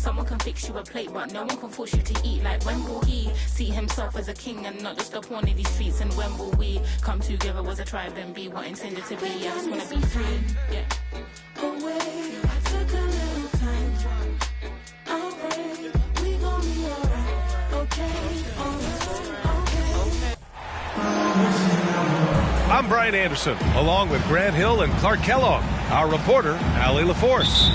Someone can fix you a plate, but no one can force you to eat. Like, when will he see himself as a king and not just a pawn in these streets? And when will we come together as a tribe and be what intended to be? I just wanna be free. Yeah. Away, took a little time. I'll pray, we gon' be alright. Okay, okay. I'm Brian Anderson, along with Grant Hill and Clark Kellogg. Our reporter, Allie LaForce.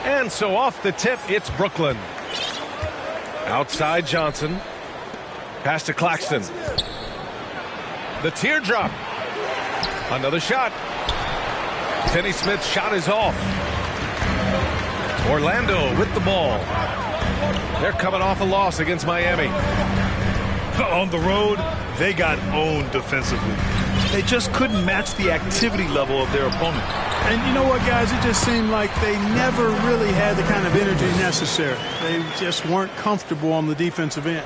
And so off the tip, it's Brooklyn. Outside Johnson. Pass to Claxton. The teardrop. Another shot. Finney Smith's shot is off. Orlando with the ball. They're coming off a loss against Miami. On the road, they got owned defensively. They just couldn't match the activity level of their opponent. And you know what, guys? It just seemed like they never really had the kind of energy necessary. They just weren't comfortable on the defensive end.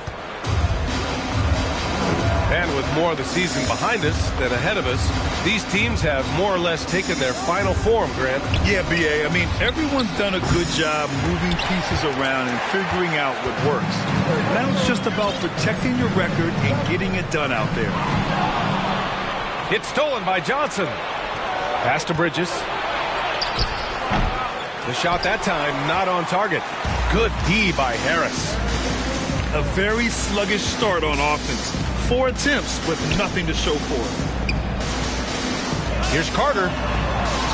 And with more of the season behind us than ahead of us, these teams have more or less taken their final form, Grant. Yeah, B.A. I mean, everyone's done a good job moving pieces around and figuring out what works. Now it's just about protecting your record and getting it done out there. It's stolen by Johnson. Pass to Bridges. The shot that time not on target. Good D by Harris. A very sluggish start on offense. 4 attempts with nothing to show for it. Here's Carter.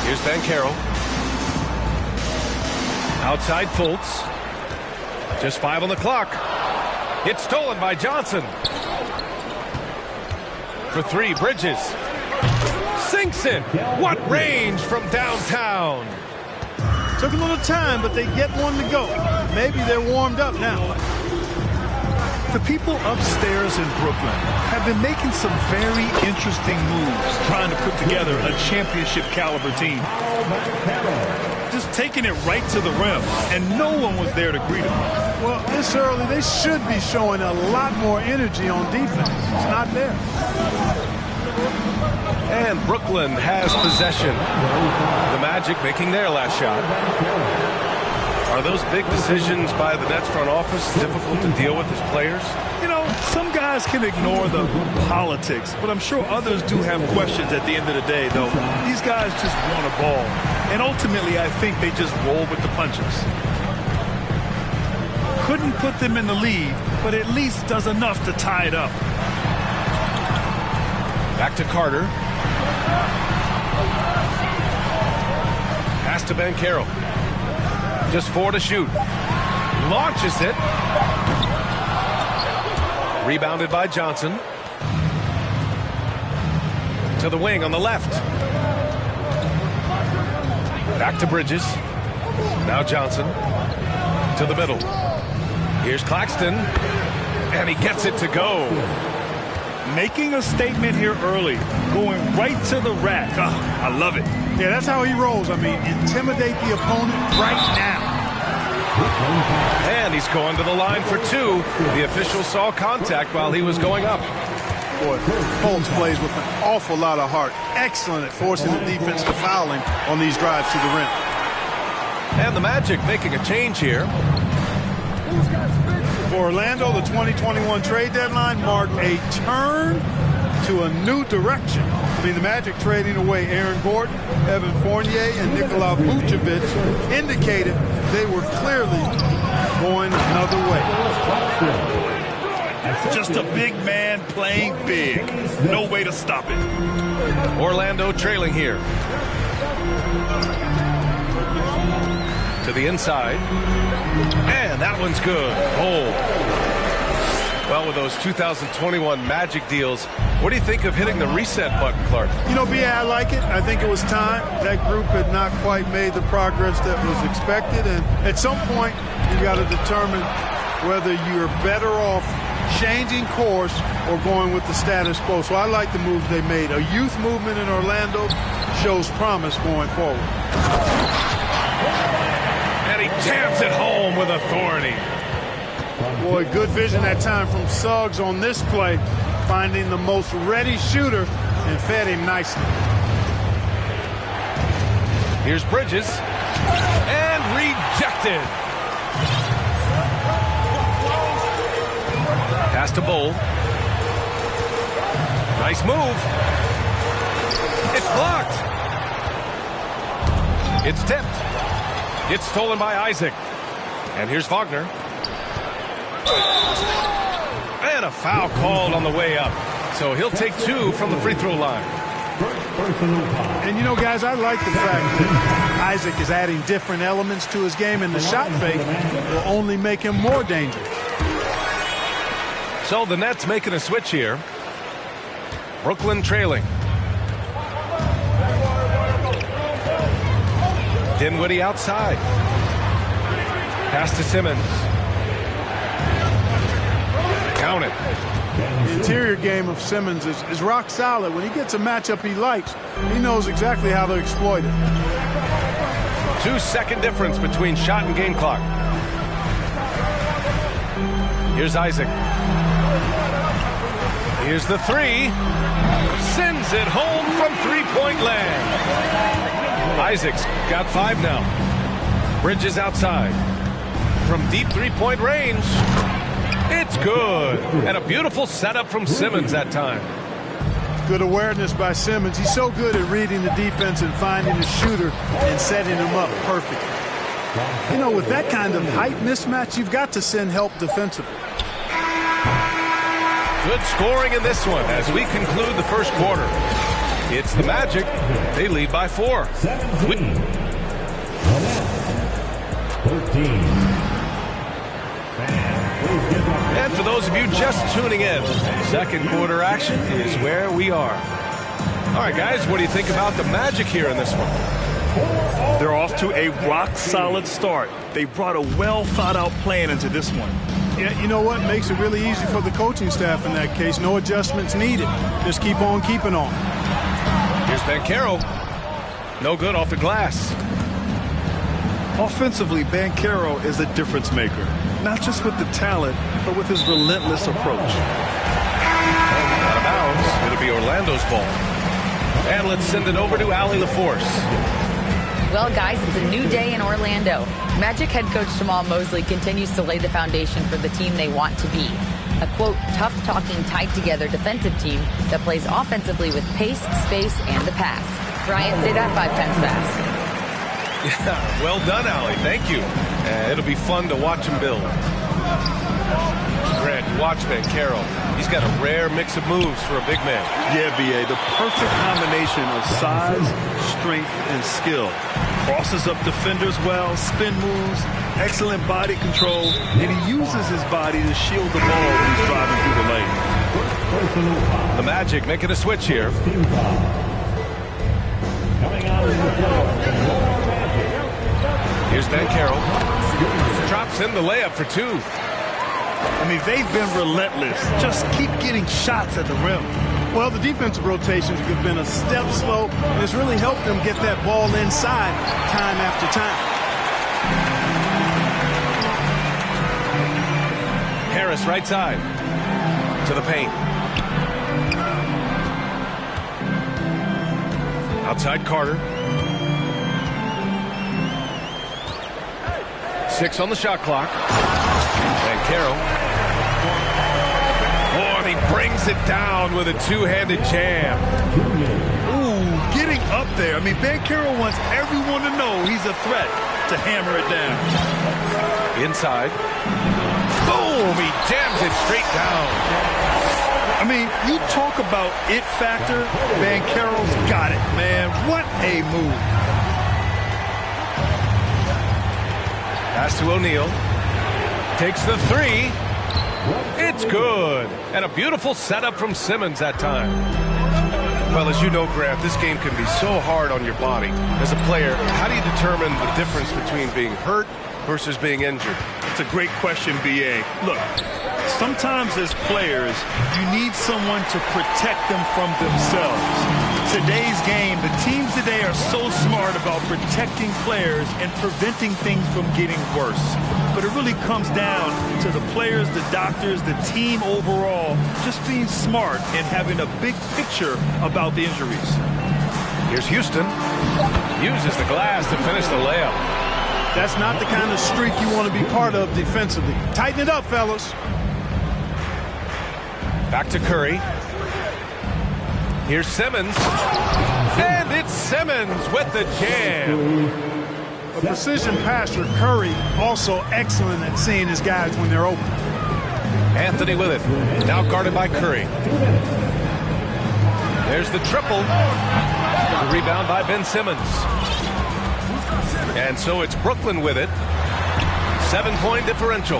Here's Banchero. Outside Fultz. Just 5 on the clock. It's stolen by Johnson. For 3, Bridges. Sinks it. What range from downtown. Took a little time, but they get one to go. Maybe they're warmed up now. The people upstairs in Brooklyn have been making some very interesting moves trying to put together a championship caliber team. Just taking it right to the rim, and no one was there to greet them. Well, this early, they should be showing a lot more energy on defense. It's not there. And Brooklyn has possession. The Magic making their last shot. Are those big decisions by the Nets front office difficult to deal with as players? You know, some guys can ignore the politics, but I'm sure others do have questions at the end of the day, though. These guys just want a ball. And ultimately, I think they just roll with the punches. Couldn't put them in the lead, but at least does enough to tie it up. Back to Carter. Pass to Banchero. Just 4 to shoot. Launches it. Rebounded by Johnson. To the wing on the left. Back to Bridges. Now Johnson. To the middle. Here's Claxton. And he gets it to go. Making a statement here early. Going right to the rack. Oh, I love it. Yeah, that's how he rolls. I mean, intimidate the opponent right now. And he's going to the line for 2. The official saw contact while he was going up. Boy, Fultz plays with an awful lot of heart. Excellent at forcing the defense to foul him on these drives to the rim. And the Magic making a change here. For Orlando, the 2021 trade deadline marked a turn to a new direction. I mean, the Magic trading away Aaron Gordon, Evan Fournier, and Nikola Vucevic indicated they were clearly going another way. Just a big man playing big. No way to stop it. Orlando trailing here. To the inside. And that one's good. Well, with those 2021 Magic deals, what do you think of hitting the reset button, Clark? You know, B.A., I like it. I think it was time. That group had not quite made the progress that was expected. And at some point, you got to determine whether you're better off changing course or going with the status quo. So I like the moves they made. A youth movement in Orlando shows promise going forward. And he jams it home with authority. Boy, good vision that time from Suggs on this play, finding the most ready shooter and fed him nicely. Here's Bridges. And rejected. Pass to Bull. Nice move. It's blocked. It's tipped. It's stolen by Isaac. And here's Wagner. And a foul called on the way up. So he'll take 2 from the free throw line. And, you know, guys, I like the fact that Isaac is adding different elements to his game, and the shot fake will only make him more dangerous. So the Nets making a switch here. Brooklyn trailing. Dinwiddie outside. Pass to Simmons. Count it. The interior game of Simmons is rock solid. When he gets a matchup he likes, he knows exactly how to exploit it. 2-second difference between shot and game clock. Here's Isaac. Here's the 3. Sends it home from three-point land. Isaac's got 5 now. Bridges outside. From deep three-point range. It's good. And a beautiful setup from Simmons that time. Good awareness by Simmons. He's so good at reading the defense and finding the shooter and setting him up perfectly. You know, with that kind of height mismatch, you've got to send help defensively. Good scoring in this one as we conclude the first quarter. It's the Magic. They lead by 4. 13. And for those of you just tuning in, second quarter action is where we are. All right, guys, what do you think about the Magic here in this one? They're off to a rock-solid start. They brought a well-thought-out plan into this one. Yeah, you know what? Makes it really easy for the coaching staff in that case. No adjustments needed. Just keep on keeping on. Here's Banchero. No good off the glass. Offensively, Banchero is a difference maker. Not just with the talent, but with his relentless approach. Out of bounds. It'll be Orlando's ball. And let's send it over to Allie LaForce. Well, guys, it's a new day in Orlando. Magic head coach Jamal Mosley continues to lay the foundation for the team they want to be. A, quote, tough-talking, tied-together defensive team that plays offensively with pace, space, and the pass. Brian, say that 5 times fast. Yeah, well done, Allie. Thank you. It'll be fun to watch him build. Grant, you watch Banchero. He's got a rare mix of moves for a big man. Yeah, B.A., the perfect combination of size, strength, and skill. Crosses up defenders well, spin moves, excellent body control, and he uses his body to shield the ball when he's driving through the lane. The Magic making a switch here. Here's Banchero. Drops in the layup for 2. I mean, they've been relentless. Just keep getting shots at the rim. Well, the defensive rotations have been a step slow, and it's really helped them get that ball inside time after time. Harris right side to the paint. Outside Carter. 6 on the shot clock. Banchero. Oh, and he brings it down with a two-handed jam. Ooh, getting up there. I mean, Banchero wants everyone to know he's a threat to hammer it down. Inside. Boom! He jams it straight down. I mean, you talk about it factor. Banchero's got it, man. What a move. Pass to O'Neal. Takes the 3. It's good. And a beautiful setup from Simmons that time. Well, as you know, Grant, this game can be so hard on your body. As a player, how do you determine the difference between being hurt versus being injured? It's a great question, B.A. Look, sometimes as players, you need someone to protect them from themselves. Today's game, the teams today are so smart about protecting players and preventing things from getting worse. But it really comes down to the players, the doctors, the team overall, just being smart and having a big picture about the injuries. Here's Houston. Uses the glass to finish the layup. That's not the kind of streak you want to be part of defensively. Tighten it up, fellas. Back to Curry. Here's Simmons. And it's Simmons with the jam. A precision passer, Curry, also excellent at seeing his guys when they're open. Anthony with it. Now guarded by Curry. There's the triple. The rebound by Ben Simmons. And so it's Brooklyn with it. 7-point differential.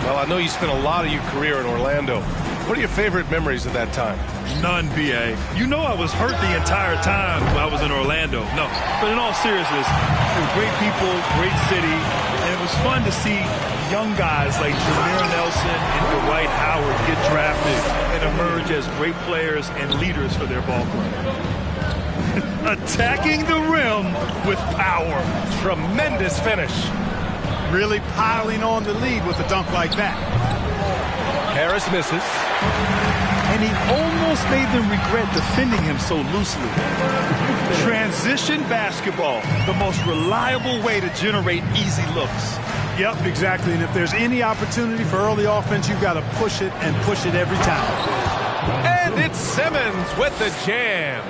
Well, I know you spent a lot of your career in Orlando. What are your favorite memories of that time? None, B.A. You know I was hurt the entire time when I was in Orlando. No, but in all seriousness, it was great people, great city, and it was fun to see young guys like Jameer Nelson and Dwight Howard get drafted and emerge as great players and leaders for their ball club. Attacking the rim with power. Tremendous finish. Really piling on the lead with a dunk like that. Harris misses. And he almost made them regret defending him so loosely. Transition basketball, the most reliable way to generate easy looks. Yep, exactly. And if there's any opportunity for early offense, you've got to push it and push it every time. And it's Simmons with the jam.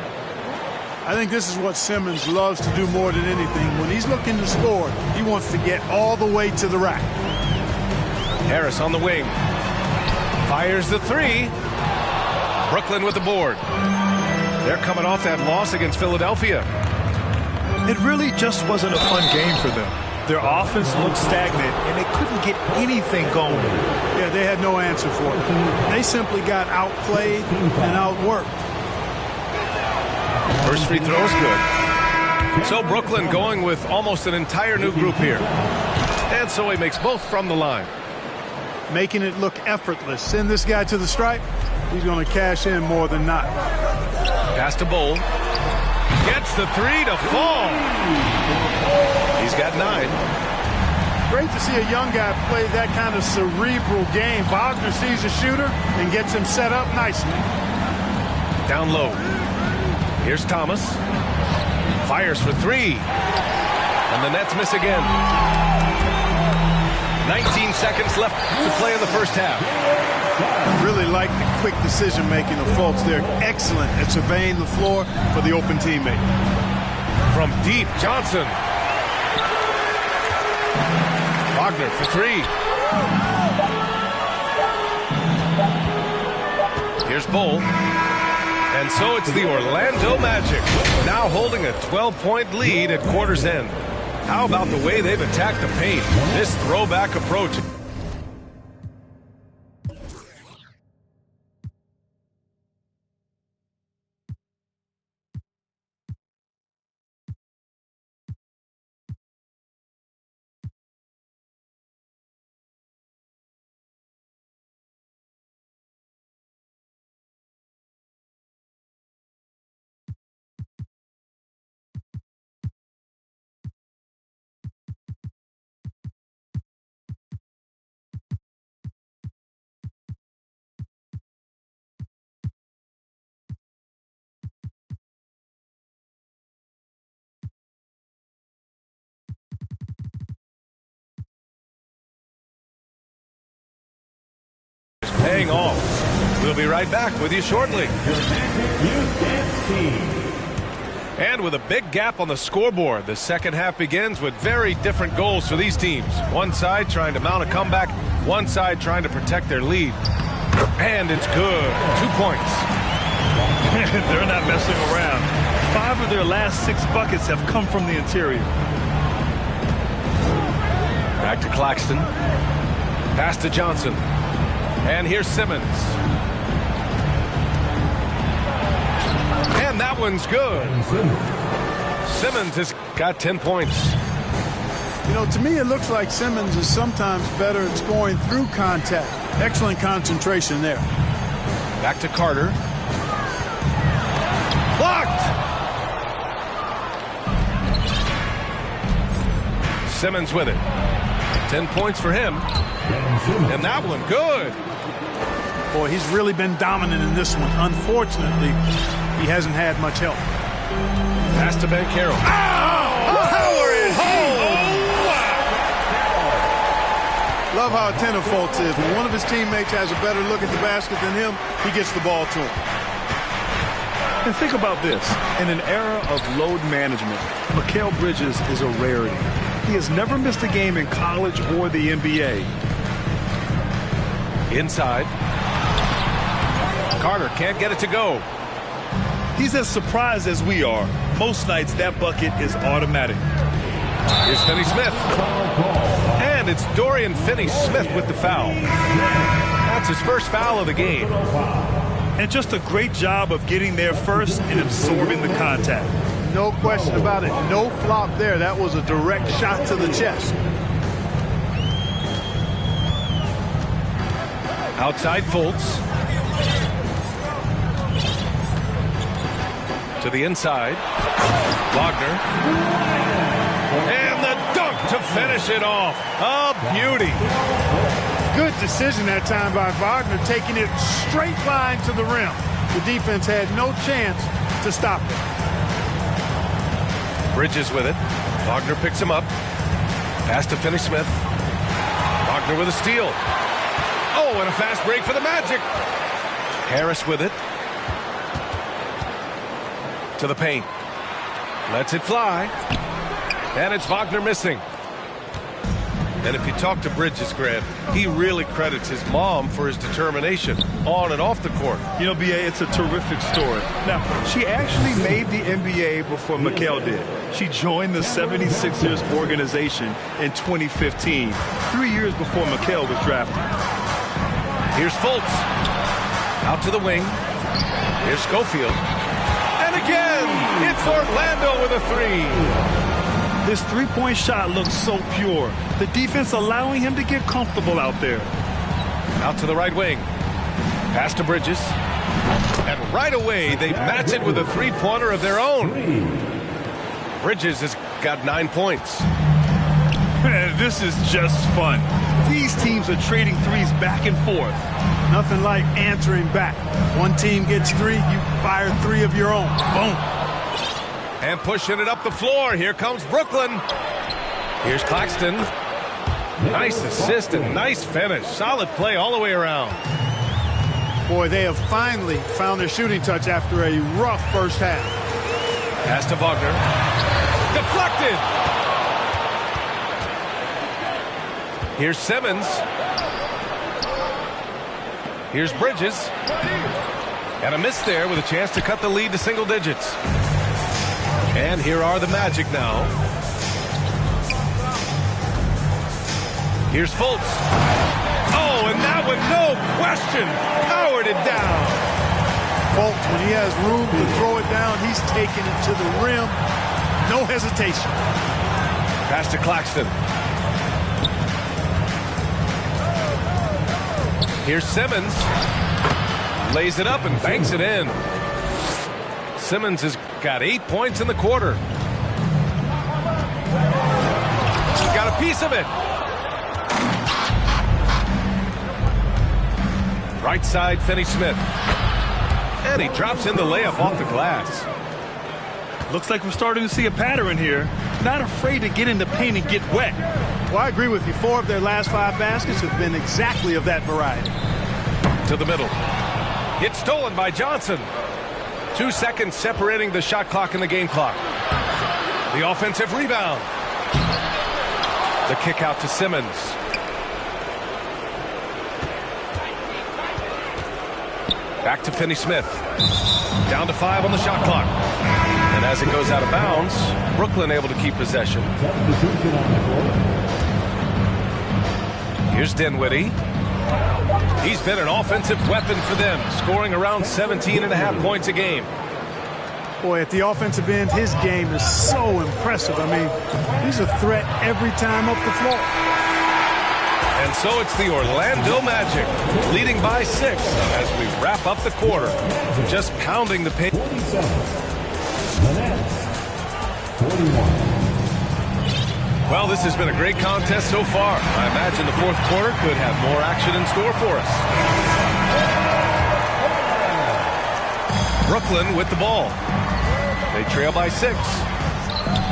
I think this is what Simmons loves to do more than anything. When he's looking to score, he wants to get all the way to the rack. Harris on the wing. Fires the three. Brooklyn with the board. They're coming off that loss against Philadelphia. It really just wasn't a fun game for them. Their offense looked stagnant, and they couldn't get anything going. Yeah, they had no answer for it. They simply got outplayed and outworked. First free throw is good. So Brooklyn going with almost an entire new group here. And so he makes both from the line. Making it look effortless. Send this guy to the stripe. He's going to cash in more than not. Pass to Bull. Gets the three to fall. He's got 9. Great to see a young guy play that kind of cerebral game. Wagner sees a shooter and gets him set up nicely. Down low. Here's Thomas. Fires for 3. And the Nets miss again. 19 seconds left to play in the first half. Really like the quick decision-making of Fultz. They're excellent at surveying the floor for the open teammate. From deep, Johnson. Wagner for 3. Here's Bull. And so it's the Orlando Magic, now holding a 12-point lead at quarter's end. How about the way they've attacked the paint? This throwback approach. Paying off. We'll be right back with you shortly. And with a big gap on the scoreboard, the second half begins with very different goals for these teams. One side trying to mount a comeback, one side trying to protect their lead. And it's good. 2 points. They're not messing around. 5 of their last 6 buckets have come from the interior. Back to Claxton. Pass to Johnson. And here's Simmons. And that one's good. Simmons has got 10 points. You know, to me, it looks like Simmons is sometimes better at scoring through contact. Excellent concentration there. Back to Carter. Blocked! Simmons with it. 10 points for him. And that one, good. Boy, he's really been dominant in this one. Unfortunately, he hasn't had much help. Pass to Banchero. Power it home! Love how attentive Fultz is. When one of his teammates has a better look at the basket than him, he gets the ball to him. And think about this. In an era of load management, Mikal Bridges is a rarity. He has never missed a game in college or the NBA. Inside. Carter can't get it to go. He's as surprised as we are. Most nights, that bucket is automatic. Here's Finney-Smith. And it's Dorian Finney-Smith with the foul. That's his first foul of the game. And just a great job of getting there first and absorbing the contact. No question about it. No flop there. That was a direct shot to the chest. Outside Fultz. To the inside. Wagner. And the dunk to finish it off. A beauty. Good decision that time by Wagner, taking it straight line to the rim. The defense had no chance to stop it. Bridges with it. Wagner picks him up. Pass to Finney-Smith. Wagner with a steal. Oh, and a fast break for the Magic. Harris with it. To the paint. Lets it fly. And it's Wagner missing. And if you talk to Bridges, Grant, he really credits his mom for his determination on and off the court. You know, B.A., it's a terrific story. Now, she actually made the NBA before Mikal did. She joined the 76ers organization in 2015, 3 years before Mikal was drafted. Here's Fultz. Out to the wing. Here's Schofield. And again, it's Orlando with a three. This three-point shot looks so pure. The defense allowing him to get comfortable out there. Out to the right wing. Pass to Bridges. And right away, they match it with a three-pointer of their own. Bridges has got 9 points. This is just fun. These teams are trading threes back and forth. Nothing like answering back. One team gets three, you fire three of your own. Boom. And pushing it up the floor. Here comes Brooklyn. Here's Claxton. Nice assist and nice finish. Solid play all the way around. Boy, they have finally found their shooting touch after a rough first half. Pass to Wagner. Deflected. Here's Simmons. Here's Bridges. And a miss there with a chance to cut the lead to single digits. And here are the Magic now. Here's Fultz. Oh, and that one, no question, powered it down. Fultz, when he has room to throw it down, he's taking it to the rim. No hesitation. Pass to Claxton. Here's Simmons. Lays it up and banks it in. Simmons has got 8 points in the quarter. Got a piece of it. Right side, Finney-Smith. And he drops in the layup off the glass. Looks like we're starting to see a pattern here. Not afraid to get in the paint and get wet. Well, I agree with you. 4 of their last 5 baskets have been exactly of that variety. To the middle. It's stolen by Johnson. 2 seconds separating the shot clock and the game clock. The offensive rebound. The kick out to Simmons. Back to Finney-Smith. Down to 5 on the shot clock. And as it goes out of bounds, Brooklyn able to keep possession. Here's Dinwiddie. He's been an offensive weapon for them, scoring around 17.5 points a game. Boy, at the offensive end, his game is so impressive. I mean, he's a threat every time up the floor. And so it's the Orlando Magic, leading by 6 as we wrap up the quarter. Just pounding the paint. 47. The Nets, 41. Well, this has been a great contest so far. I imagine the fourth quarter could have more action in store for us. Brooklyn with the ball. They trail by 6.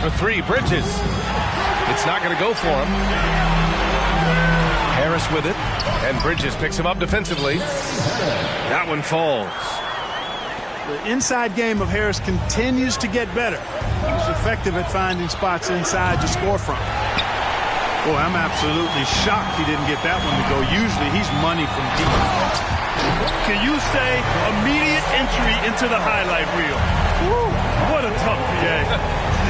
For 3, Bridges. It's not going to go for him. Harris with it, and Bridges picks him up defensively. That one falls. The inside game of Harris continues to get better. He's effective at finding spots inside to score from. Boy, I'm absolutely shocked he didn't get that one to go. Usually he's money from deep. Can you say immediate entry into the highlight reel? Woo, what a tough PA.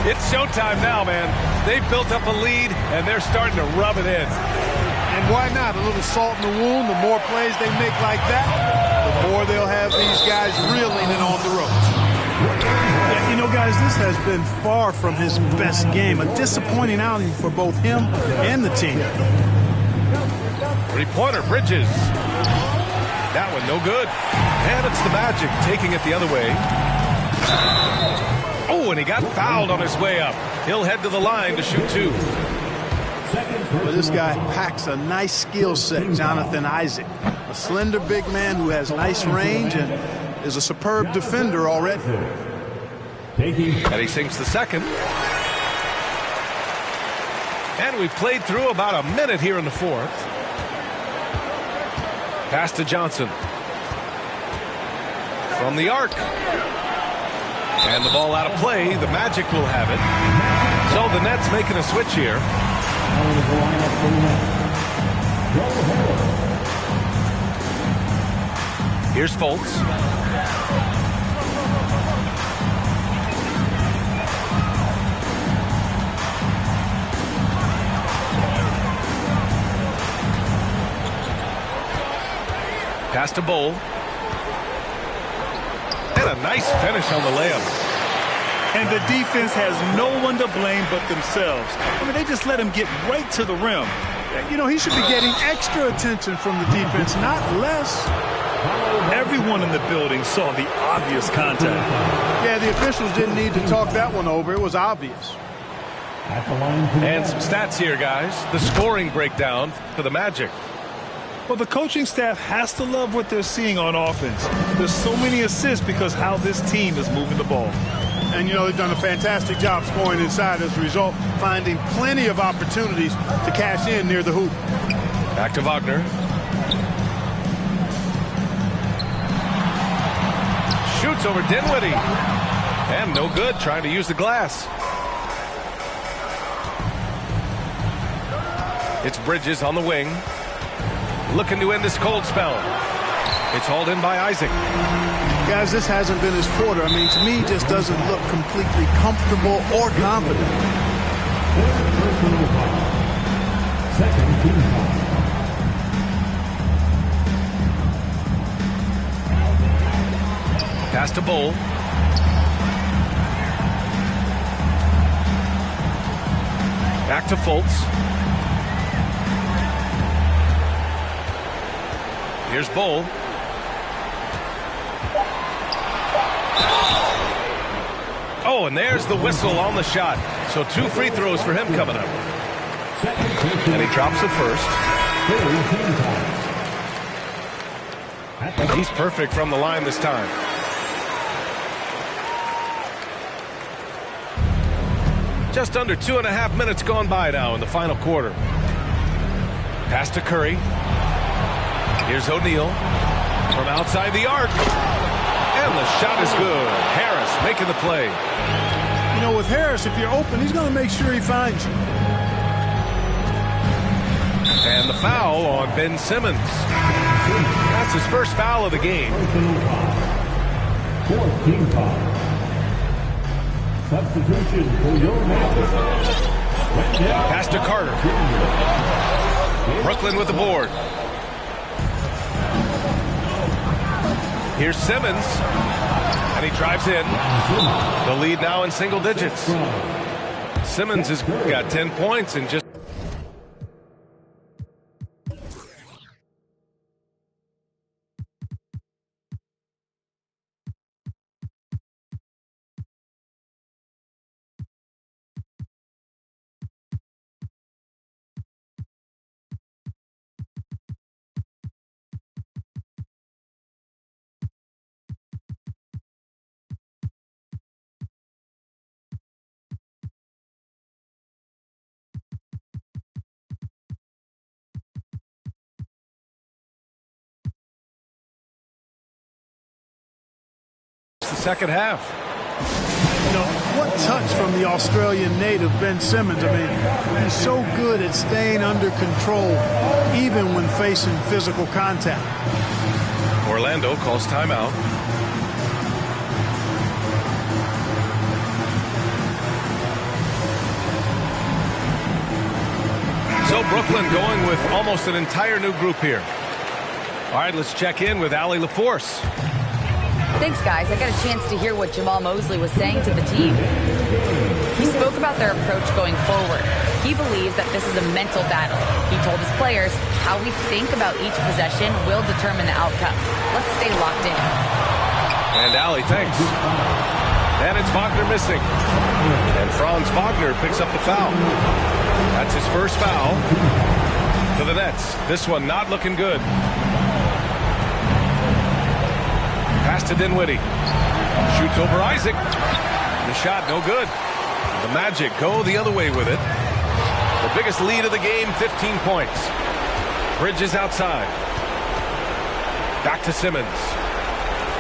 It's showtime now, man. They've built up a lead, and they're starting to rub it in. And why not? A little salt in the wound. The more plays they make like that, the more they'll have these guys reeling and on the ropes. Yeah, you know, guys, this has been far from his best game. A disappointing outing for both him and the team. 3-pointer, Bridges. That one no good. And it's the Magic taking it the other way. Oh, and he got fouled on his way up. He'll head to the line to shoot 2. Well, this guy packs a nice skill set, Jonathan Isaac. A slender big man who has nice range and is a superb defender already. And he sinks the second. And we've played through about a minute here in the 4th. Pass to Johnson. From the arc. And the ball out of play. The Magic will have it. So the Nets making a switch here. Here's Fultz. Pass to Bull. And a nice finish on the layup. And the defense has no one to blame but themselves. I mean, they just let him get right to the rim. You know, he should be getting extra attention from the defense, not less. Everyone in the building saw the obvious contact. Yeah, the officials didn't need to talk that one over. It was obvious. And some stats here, guys. The scoring breakdown for the Magic. Well, the coaching staff has to love what they're seeing on offense. There's so many assists because how this team is moving the ball. And, you know, they've done a fantastic job scoring inside as a result, finding plenty of opportunities to cash in near the hoop. Back to Wagner. Shoots over Dinwiddie. And no good, trying to use the glass. It's Bridges on the wing. Looking to end this cold spell. It's hauled in by Isaac. Guys, this hasn't been his quarter. I mean, to me, just doesn't look completely comfortable or confident. Second team foul. Pass to Bull. Back to Fultz. Here's Bull. Oh, and there's the whistle on the shot. So 2 free throws for him coming up. And he drops it first. He's perfect from the line this time. Just under 2.5 minutes gone by now in the final quarter. Pass to Curry. Here's O'Neal from outside the arc. And the shot is good. Harris making the play. You know, with Harris, if you're open, he's going to make sure he finds you. And the foul on Ben Simmons. That's his first foul of the game. 14 foul. Substitution for your Magic. Pass to Carter. Brooklyn with the board. Here's Simmons. And he drives in. The lead now in single digits. Simmons has got 10 points in just second half. You know, what touch from the Australian native, Ben Simmons. I mean, he's so good at staying under control, even when facing physical contact. Orlando calls timeout. So Brooklyn going with almost an entire new group here. All right, let's check in with Allie LaForce. Thanks, guys. I got a chance to hear what Jamal Mosley was saying to the team. He spoke about their approach going forward. He believes that this is a mental battle. He told his players how we think about each possession will determine the outcome. Let's stay locked in. And Allie, thanks. And it's Wagner missing. And Franz Wagner picks up the foul. That's his first foul for the Nets. This one not looking good. Pass to Dinwiddie. Shoots over Isaac. The shot no good. The Magic go the other way with it. The biggest lead of the game, 15 points. Bridges outside. Back to Simmons.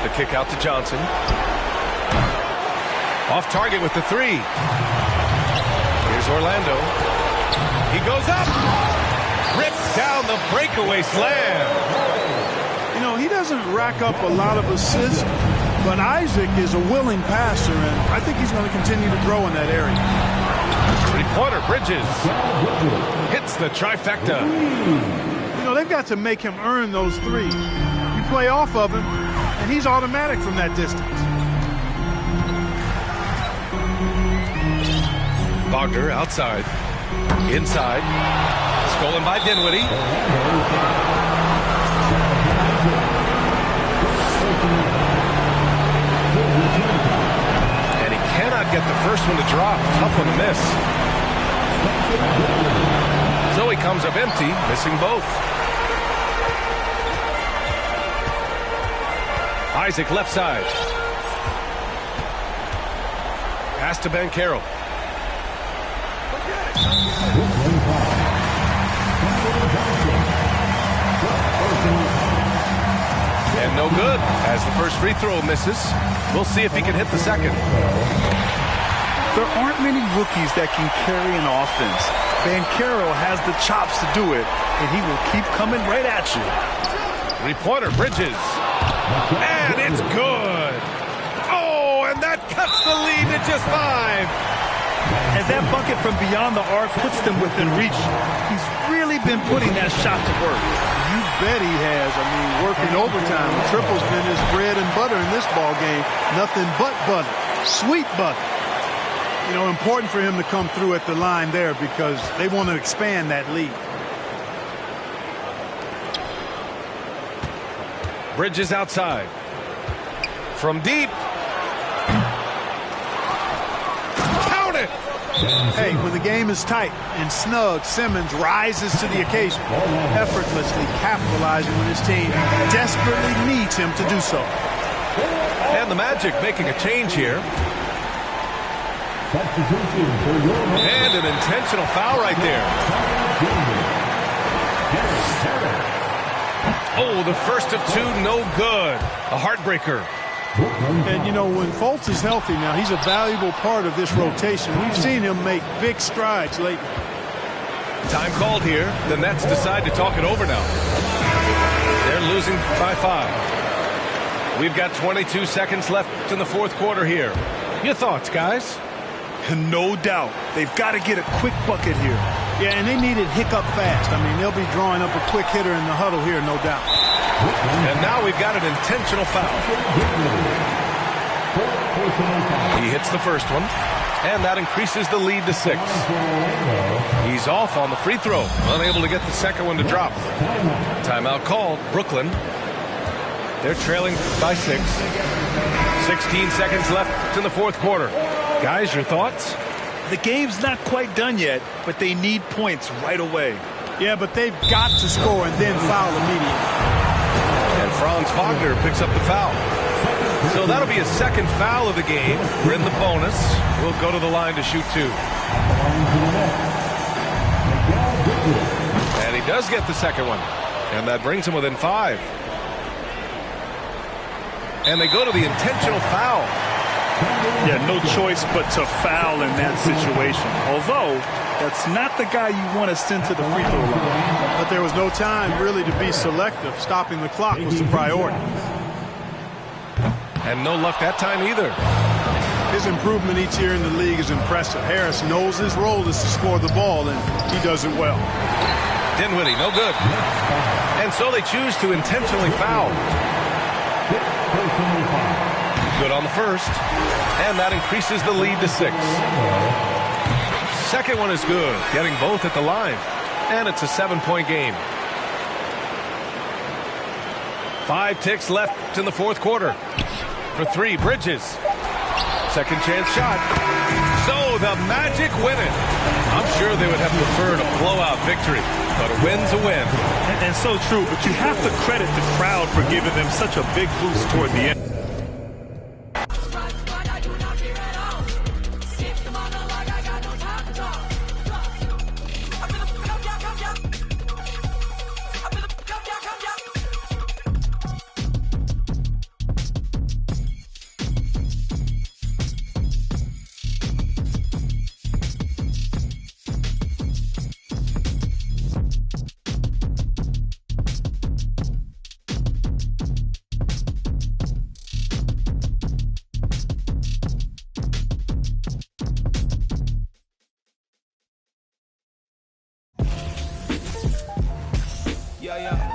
The kick out to Johnson. Off target with the three. Here's Orlando. He goes up. Rips down the breakaway slam. You know, he doesn't rack up a lot of assists, but Isaac is a willing passer, and I think he's going to continue to grow in that area. Three-pointer, Bridges. Hits the trifecta. You know, they've got to make him earn those threes. You play off of him, and he's automatic from that distance. Wagner outside. Inside. Stolen by Dinwiddie. And he cannot get the first one to drop. Tough one to miss. So he comes up empty, missing both. Isaac left side. Pass to Banchero. And no good as the first free throw misses. We'll see if he can hit the second. There aren't many rookies that can carry an offense. Banchero has the chops to do it, and he will keep coming right at you. Three-pointer, Bridges. And it's good. Oh, and that cuts the lead to just 5. As that bucket from beyond the arc puts them within reach, he's really been putting that shot to work. You bet he has. I mean, working overtime. The triple's been his bread and butter in this ball game. Nothing but butter. Sweet butter. You know, important for him to come through at the line there because they want to expand that lead. Bridges outside. From deep. Count it! Hey, when the game is tight and snug, Simmons rises to the occasion, effortlessly capitalizing when his team desperately needs him to do so. And the Magic making a change here. And an intentional foul right there. Oh, the first of two, no good. A heartbreaker. And, you know, when Fultz is healthy now, he's a valuable part of this rotation. We've seen him make big strides lately. Time called here. The Nets decide to talk it over now. They're losing by 5. We've got 22 seconds left in the fourth quarter here. Your thoughts, guys? No doubt. They've got to get a quick bucket here. Yeah, and they need it hiccup fast. I mean, they'll be drawing up a quick hitter in the huddle here, no doubt. And now we've got an intentional foul. He hits the first one, and that increases the lead to 6. He's off on the free throw, unable to get the second one to drop. Timeout called. Brooklyn. They're trailing by 6. 16 seconds left in the fourth quarter. Guys, your thoughts? The game's not quite done yet, but they need points right away. Yeah, but they've got to score and then foul immediately. And Franz Wagner picks up the foul. So that'll be a second foul of the game. We're in the bonus. We'll go to the line to shoot 2. And he does get the second one. And that brings him within 5. And they go to the intentional foul. Yeah, no choice but to foul in that situation. Although, that's not the guy you want to send to the free throw line. But there was no time really to be selective. Stopping the clock was the priority. And no luck that time either. His improvement each year in the league is impressive. Harris knows his role is to score the ball, and he does it well. Dinwiddie, no good. And so they choose to intentionally foul. Good on the first. And that increases the lead to 6. Second one is good, getting both at the line. And it's a 7-point game. 5 ticks left in the fourth quarter. For 3, Bridges. Second chance shot. So the Magic win it. I'm sure they would have preferred a blowout victory, but a win's a win. And so true, but you have to credit the crowd for giving them such a big boost toward the end. Yeah.